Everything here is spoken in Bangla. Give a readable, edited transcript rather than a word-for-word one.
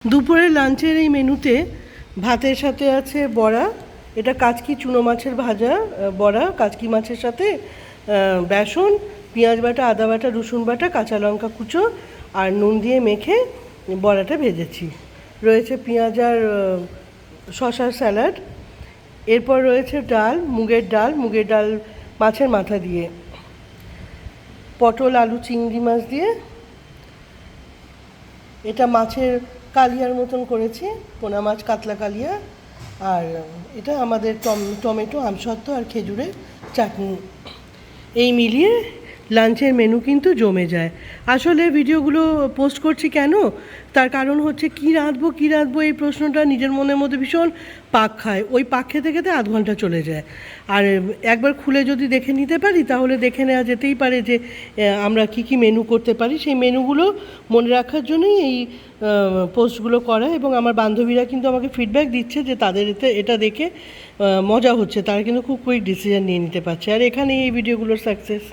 দুপুরের লাঞ্চের এই মেনুতে ভাতের সাথে আছে বড়া, এটা কাচকি চুনো মাছের ভাজা বড়া, কাচকি মাছের সাথে বেসন, পেঁয়াজ বাটা, আদা বাটা, রসুন বাটা, কাঁচা লঙ্কা কুচো আর নুন দিয়ে মেখে বড়াটা ভেজেছি। রয়েছে পেঁয়াজ আর শশার স্যালাড। এরপর রয়েছে ডাল, মুগের ডাল মাছের মাথা দিয়ে, পটল আলু চিংড়ি মাছ দিয়ে, এটা মাছের কালিয়ার মতন করেছি, পোনা মাছ কাতলা কালিয়া। আর এটা আমাদের টমেটো আমসত্ত্ব আর খেজুরের চাটনি। এই মিলিয়ে লাঞ্চের মেনু কিন্তু জমে যায়। আসলে ভিডিওগুলো পোস্ট করছি কেন, তার কারণ হচ্ছে কী রাঁধবো এই প্রশ্নটা নিজের মনের মধ্যে ভীষণ পাক খায়। ওই পাক খেতে খেতে আধ ঘন্টা চলে যায়। আর একবার খুলে যদি দেখে নিতে পারি তাহলে দেখে নেওয়া যেতেই পারে যে আমরা কি মেনু করতে পারি। সেই মেনুগুলো মনে রাখার জন্যই এই পোস্টগুলো করা। এবং আমার বান্ধবীরা কিন্তু আমাকে ফিডব্যাক দিচ্ছে যে তাদের এটা দেখে মজা হচ্ছে, তারা কিন্তু খুব কুইক ডিসিশন নিয়ে নিতে পারছে। আর এখানেই এই ভিডিওগুলোর সাকসেস।